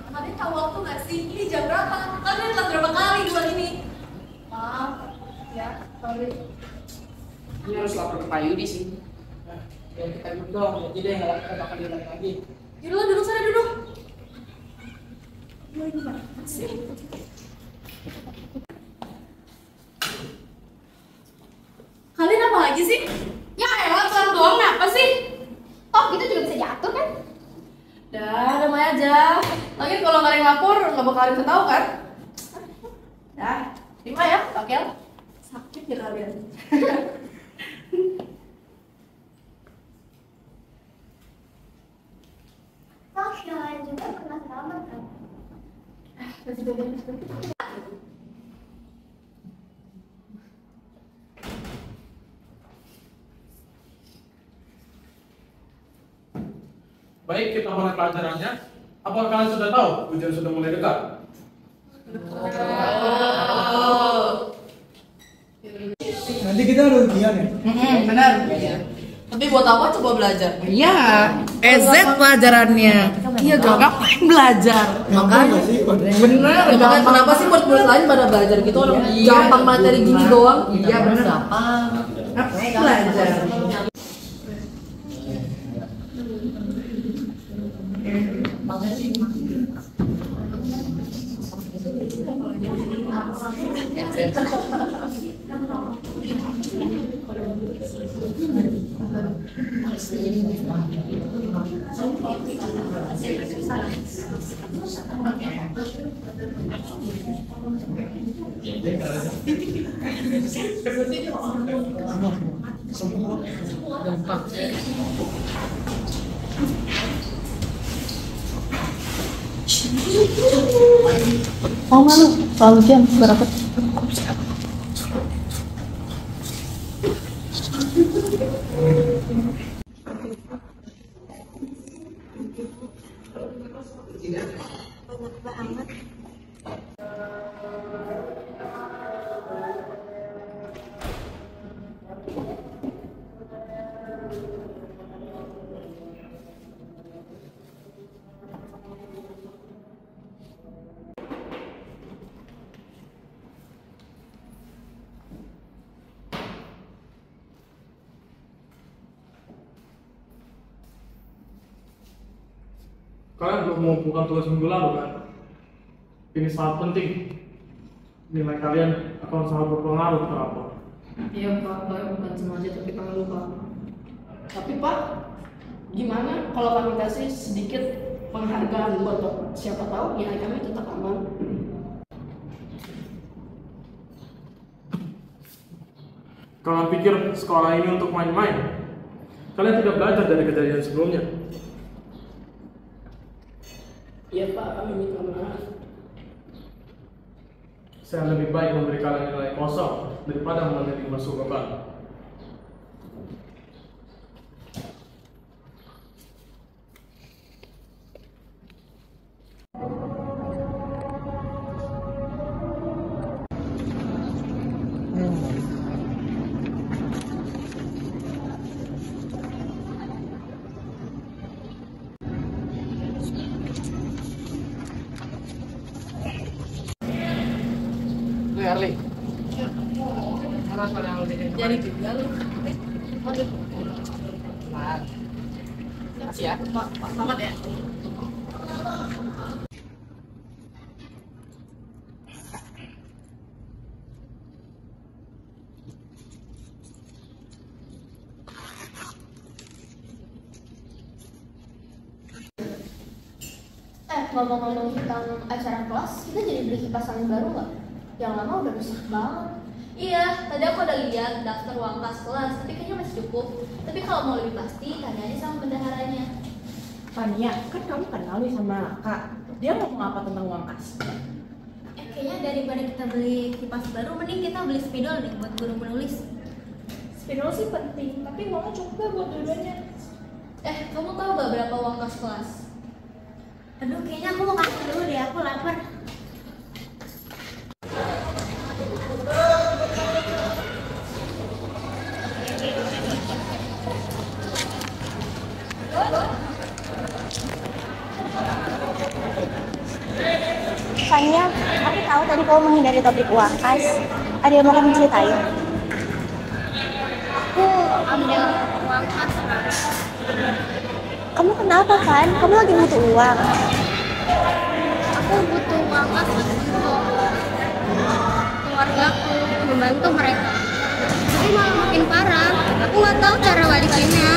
Kalian tahu waktu nggak sih? Ini jam berapa? Kalian telat berapa kali bulan ini? Maaf, ya, sorry. Ini harus lapor ke Pak Yudi sih. Nah, ya kita duduk dong, jadi dia nggak bakal diulang lagi. Yaudah, duduk sana, duduk. Gimana sih? Kalian apa lagi sih? Ya elah, salah doang apa sih? Toh kita juga bisa diatur kan? Dah, damai aja. Lagi kalau nggak ada yang lapor, nggak bakal ada yang tahu kan? Dah, terima ya, Pak Kel. Sakit ya kalian. Toh yang lain juga kena selamat kan? Baik, kita mulai pelajarannya. Apakah kalian sudah tahu ujian sudah mulai dekat? Nanti kita ada ujian ya? Benar. Tapi buat apa coba belajar? Iya, EZ pelajarannya. Iya, ngapain belajar? Makanya sih, Bener. Ya, makanya kenapa sih murid-murid lain pada belajar gitu? Orang gampang materi gini doang. Iya, bener. Ngapain belajar? Oh malu, soal ujian berapa? Kalian belum mengumpulkan tugas minggu lalu kan? Ini sangat penting. Nilai kalian akan sangat berpengaruh ke rapor. Iya Pak, Pak bukan sengaja tapi kami lupa. Tapi Pak, gimana kalau kami kasih sedikit penghargaan buat Bapak? Siapa tahu nilai kami tetap aman. Kalian pikir sekolah ini untuk main-main? Kalian tidak belajar dari kejadian sebelumnya. Iya Pak, kami minta maaf. Saya lebih baik memberi kalian nilai kosong daripada menerima beban. Lu Arli. Jadi juga lu. Aduh. Makasih ya. Pak, selamat ya. Ngomong-ngomong tentang acara kelas, kita jadi beli kipas angin baru nggak? Yang lama udah rusak banget. Iya, tadi aku udah lihat daftar uang kas kelas, tapi kayaknya masih cukup. Tapi kalau mau lebih pasti, tanya aja sama bendaharanya. Fania, kan kamu kenal nih sama Kak. Dia ngomong apa tentang uang kas? Kayaknya daripada kita beli kipas baru, mending kita beli spidol deh buat guru menulis. Spidol sih penting, tapi uangnya cukup gak buat dua-duanya? Kamu tahu gak berapa uang kas kelas? Aduh, kayaknya aku mau makan dulu deh, aku lapar. Fania, aku tahu tadi kamu menghindari topik uang kas. Ada yang mau kamu ceritain? Aku ambil uang kas. Kamu kenapa, Van? Kamu lagi butuh uang. Aku butuh uang kas untuk keluargaku, membantu mereka. Tapi malah makin parah. Aku nggak tahu cara balikinnya.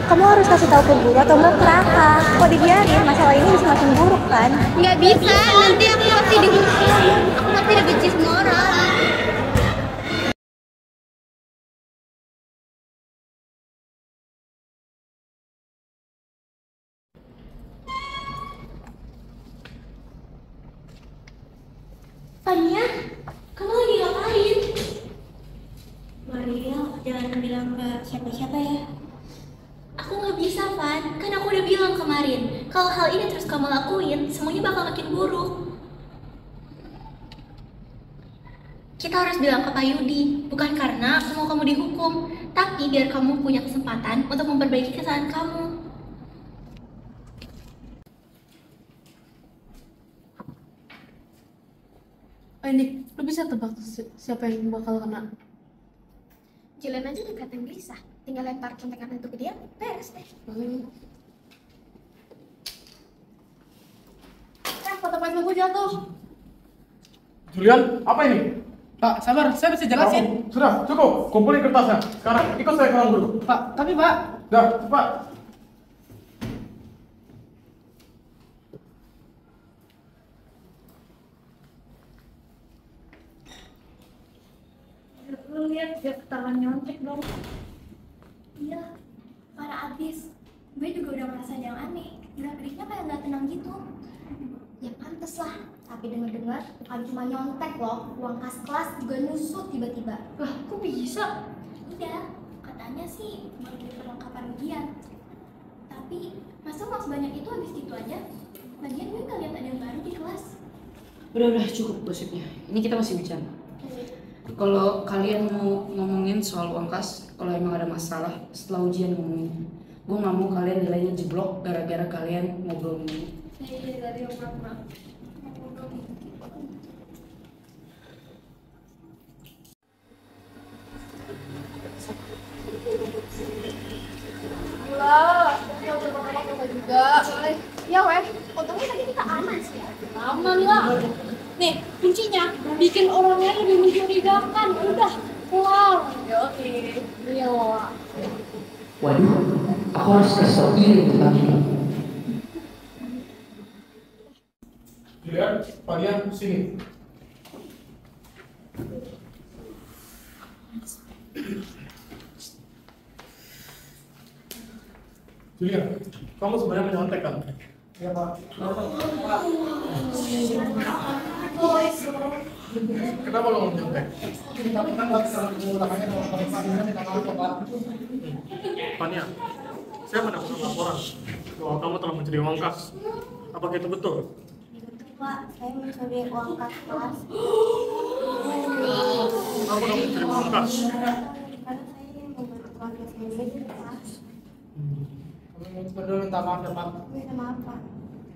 Kamu harus kasih tahu ke guru atau mau ke Raka. Kalau dibiarin, masalah ini bisa makin buruk kan? Nggak bisa, nanti aku pasti dihukum. Aku pasti dibenci semua orang. Fania, kamu lagi ngapain? Maria, jangan bilang ke siapa-siapa ya. Aku nggak bisa, Van. Kan aku udah bilang kemarin, kalau hal ini terus kamu lakuin, semuanya bakal makin buruk. Kita harus bilang ke Pak Yudi, bukan karena aku mau kamu dihukum, tapi biar kamu punya kesempatan untuk memperbaiki kesalahan kamu. Ini, lu bisa tebak siapa yang bakal kena? Jalan aja dekatin bisa. Tinggal lempar contekan itu ke dia, beres deh. Foto pacar gue jatuh. Julian, apa ini? Pak, sabar, saya bisa jelasin. Sudah, cukup. Kumpulin kertasnya. Sekarang ikut saya ke ruang guru. Pak, tapi Pak, Dah, cepat. Lu lihat dia ketahuan nyontek dong. Iya, parah abis. Gue juga udah merasa ada yang aneh. Gerak-geriknya kayak nggak tenang gitu. Ya pantes lah. Tapi dengar-dengar bukan cuma nyontek loh, uang kas kelas juga nyusut tiba-tiba. Lah, kok bisa? Iya, katanya sih baru beli perlengkapan ujian. Tapi masa uang sebanyak itu habis gitu aja? Lagian gue nggak lihat ada yang baru di kelas. Udah cukup gosipnya. Ini kita masih bicara. Kalau kalian mau ngomongin soal uang kas, kalau emang ada masalah setelah ujian ngomongin. Gue nggak mau kalian nilainya jeblok gara-gara kalian ngobrol mulu. Iya, tadi yang pernah. Ya weh, untungnya tadi kita aman sih. Aman lah. Nih, kuncinya bikin orangnya lebih mencurigakan. Udah, kelar. Oke. Iya. Waduh, aku harus kasih tau ini tentang ini. Julian, Fania, sini. Julian, kamu sebenarnya menyontek kan? ya Pak. Kenapa lo menyontek? Tapi kan nggak bisa menggunakannya kalau Pak minta maaf Pak. Fania, saya mendapatkan laporan bahwa kamu telah mencuri uang kas. Apakah itu betul? Pak, saya mencuri uang kas kelas. Kamu telah mencuri uang kas. Karena saya membantu keluarga saya di kelas. Betul minta maaf ya Pak. Minta maaf Pak.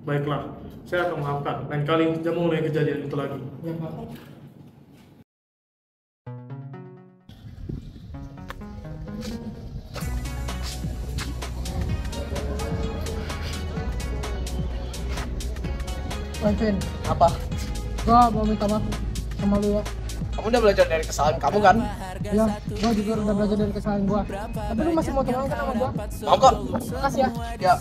Baiklah, saya akan memaafkan. Lain kali jangan mengulangi kejadian itu lagi. Ya Pak. Vin, Apa? gua mau minta maaf sama lu ya. Kamu udah belajar dari kesalahan kamu kan? Ya, gua juga udah belajar dari kesalahan gua. Tapi lu masih mau temenan kan sama gua? Mau kok? Makasih ya. Ya.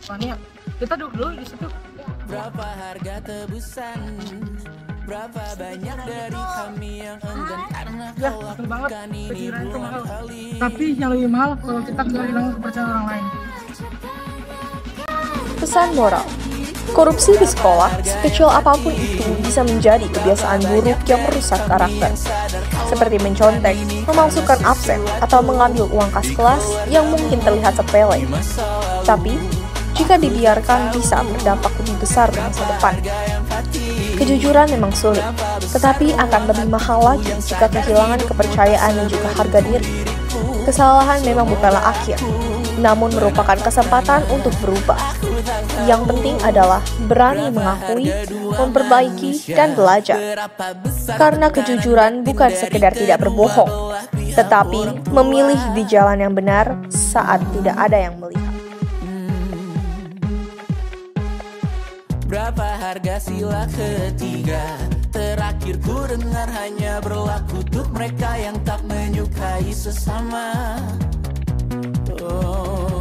Fania, kita duduk dulu di situ. Berapa harga tebusan? Berapa banyak dari kami yang enggan karena Ya, kau betul banget. lakukan ini Pikiran itu mahal. berulang kali. Tapi yang lebih mahal kalau kita kehilangan kepercayaan orang lain. Pesan moral. Korupsi di sekolah, sekecil apapun itu, bisa menjadi kebiasaan buruk yang merusak karakter. Seperti mencontek, memalsukan absen, atau mengambil uang kas kelas yang mungkin terlihat sepele. Tapi, jika dibiarkan bisa berdampak lebih besar di masa depan. Kejujuran memang sulit, tetapi akan lebih mahal lagi jika kehilangan kepercayaan dan juga harga diri. Kesalahan memang bukanlah akhir, namun merupakan kesempatan untuk berubah. Yang penting adalah berani mengakui, memperbaiki, dan belajar. Karena kejujuran bukan sekedar tidak berbohong, tetapi memilih di jalan yang benar saat tidak ada yang melihat. Berapa harga sila ketiga? Terakhir ku dengar hanya berlaku untuk mereka yang tak menyukai sesama. Oh.